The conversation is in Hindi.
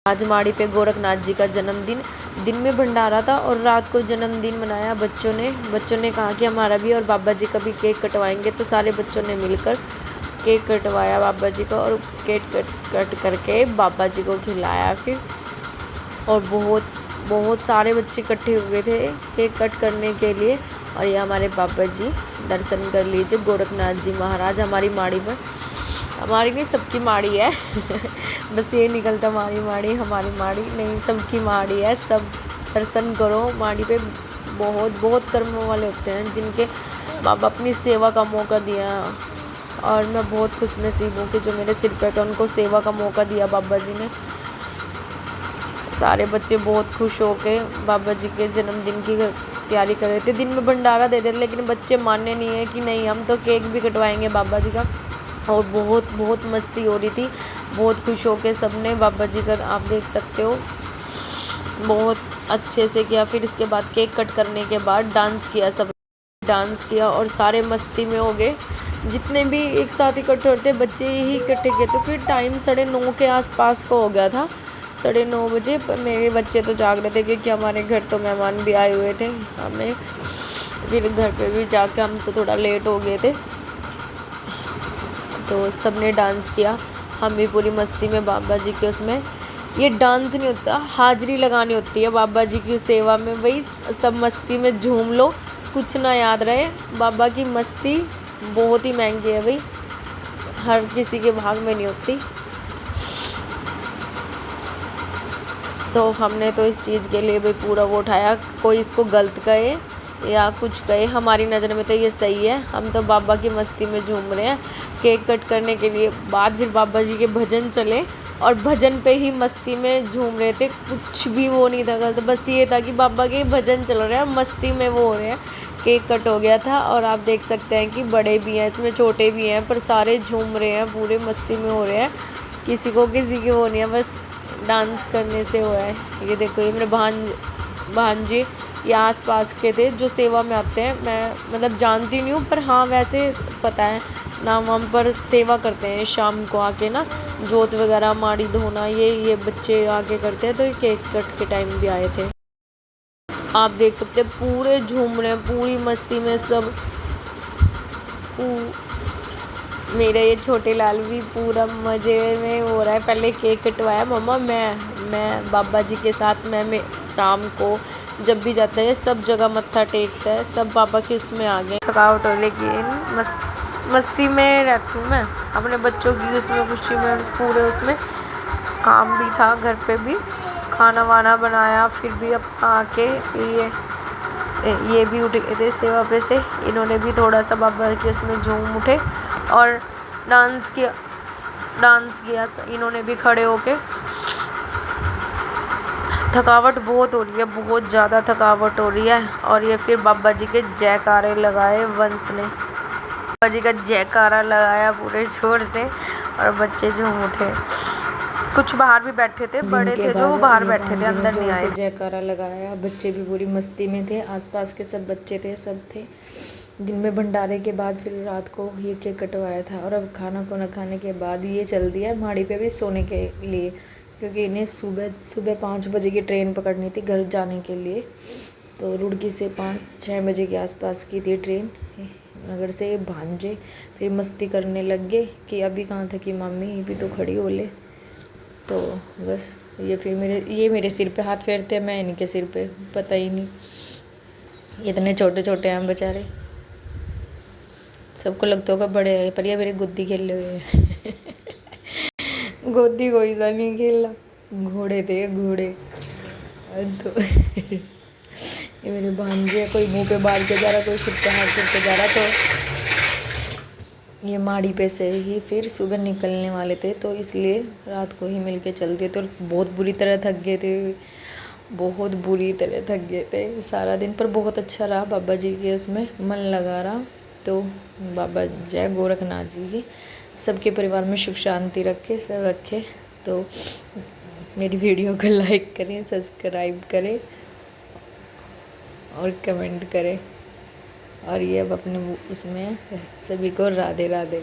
आज माड़ी पे गोरखनाथ जी का जन्मदिन, दिन में भंडारा था और रात को जन्मदिन मनाया बच्चों ने कहा कि हमारा भी और बाबा जी का भी केक कटवाएंगे। तो सारे बच्चों ने मिलकर केक कटवाया बाबा जी का और केक कट करके बाबा जी को खिलाया फिर। और बहुत सारे बच्चे इकट्ठे हो गए थे केक कट करने के लिए। और ये हमारे बाबा जी, दर्शन कर लीजिए। गोरखनाथ जी महाराज हमारी माड़ी पर, हमारी नहीं सबकी माड़ी है बस ये निकलता हमारी माड़ी नहीं, सबकी माड़ी है। सब दर्शन करो माड़ी पे। बहुत कर्मों वाले होते हैं जिनके बाबा अपनी सेवा का मौका दिया। और मैं बहुत खुश नसीब हूँ कि जो मेरे सिर पे का उनको सेवा का मौका दिया बाबा जी ने। सारे बच्चे बहुत खुश होके बाबा जी के जन्मदिन की तैयारी कर रहे थे। दिन में भंडारा दे रहे थे लेकिन बच्चे मानने नहीं है कि नहीं हम तो केक भी कटवाएंगे बाबा जी का। और बहुत मस्ती हो रही थी, बहुत खुश होके सबने बाबा जी का, आप देख सकते हो, बहुत अच्छे से किया। फिर इसके बाद केक कट करने के बाद डांस किया, सब डांस किया और सारे मस्ती में हो गए। जितने भी एक साथ इकट्ठे होते बच्चे ही इकट्ठे किए। तो फिर टाइम 9:30 के आसपास का हो गया था, 9:30 बजे। मेरे बच्चे तो जाग रहे थे क्योंकि हमारे घर तो मेहमान भी आए हुए थे। हमें फिर घर पे भी जाके हम तो थोड़ा लेट हो गए थे। तो सब ने डांस किया, हम भी पूरी मस्ती में बाबा जी के उसमें। ये डांस नहीं होता, हाजिरी लगानी होती है बाबा जी की सेवा में। वही सब मस्ती में झूम लो, कुछ ना याद रहे। बाबा की मस्ती बहुत ही महंगी है भाई, हर किसी के भाग में नहीं होती। तो हमने तो इस चीज़ के लिए भाई पूरा वो उठाया। कोई इसको गलत कहे या कुछ कहे, हमारी नज़र में तो ये सही है। हम तो बाबा की मस्ती में झूम रहे हैं। केक कट करने के लिए बाद फिर बाबा जी के भजन चले और भजन पे ही मस्ती में झूम रहे थे। कुछ भी वो नहीं था गलत, बस ये था कि बाबा के भजन चल रहे हैं, मस्ती में वो हो रहे हैं। केक कट हो गया था और आप देख सकते हैं कि बड़े भी हैं इसमें, छोटे भी हैं, पर सारे झूम रहे हैं, पूरे मस्ती में हो रहे हैं। किसी की वो नहीं है, बस डांस करने से हुआ है। ये देखो, ये मेरे भांजे ये आसपास के थे जो सेवा में आते हैं। मैं मतलब जानती नहीं हूँ, पर हाँ वैसे पता है नाम वाम पर सेवा करते हैं शाम को आके ना, जोत वगैरह माड़ी धोना ये बच्चे आके करते हैं। तो ये केक कट के टाइम भी आए थे। आप देख सकते हैं पूरे झूम रहे हैं, पूरी मस्ती में सब। मेरा ये छोटे लाल भी पूरा मज़े में हो रहा है। पहले केक कटवाया मम्मा, मैं बाबा जी के साथ। मैं शाम को जब भी जाता है सब जगह मत्था टेकता है, सब बाबा के उसमें आ गए। थकावट हो, लेकिन मस्ती में रहती हूँ मैं अपने बच्चों की उसमें, खुशी में, पूरे उसमें। काम भी था घर पे भी, खाना वाना बनाया। फिर भी अब आके ये भी उठ गए थे सेवा पे से, इन्होंने भी थोड़ा सा बाबा के उसमें झूम उठे और डांस किया इन्होंने भी खड़े होके। थकावट बहुत हो रही है, बहुत ज़्यादा थकावट हो रही है। और ये फिर बाबा जी के जयकारे लगाए वंश ने, बाबा जी का जयकारा लगाया पूरे जोर से और बच्चे झूम उठे। कुछ बाहर भी बैठे थे, बड़े थे जो बाहर बैठे थे, अंदर नहीं आए। जयकारा लगाया, बच्चे भी पूरी मस्ती में थे, आसपास के सब बच्चे थे, सब थे। दिन में भंडारे के बाद फिर रात को ये केक कटवाया था। और अब खाना खाने के बाद ये चल दिया माड़ी पे भी सोने के लिए, क्योंकि इन्हें सुबह 5 बजे की ट्रेन पकड़नी थी घर जाने के लिए। तो रुड़की से 5-6 बजे के आसपास की थी ट्रेन नगर से। भांजे फिर मस्ती करने लग गए कि अभी कहाँ था कि मम्मी भी तो खड़ी हो ले। तो बस ये फिर मेरे सिर पे हाथ फेरते हैं, मैं इनके सिर पे, पता ही नहीं। इतने छोटे छोटे हैं बेचारे, सबको लगता होगा बड़े हैं, पर ये मेरे गुद्दी खेले हुए हैं गोदी कोई सा नहीं खेला, घोड़े थे घोड़े। तो ये मेरे भांजे, कोई मुंह पे बाल के जा रहा, कोई सिर पे हाथ फेर के जा रहा। तो ये माड़ी पे से ही फिर सुबह निकलने वाले थे, तो इसलिए रात को ही मिलके चलते। तो बहुत बुरी तरह थक गए थे, बहुत बुरी तरह थक गए थे सारा दिन। पर बहुत अच्छा रहा, बाबा जी के उसमें मन लगा रहा। तो बाबा जय गोरखनाथ जी की सबके परिवार में सुख शांति रखे, सब रखे। तो मेरी वीडियो को लाइक करें, सब्सक्राइब करें और कमेंट करें। और ये अब अपने उसमें सभी को राधे राधे।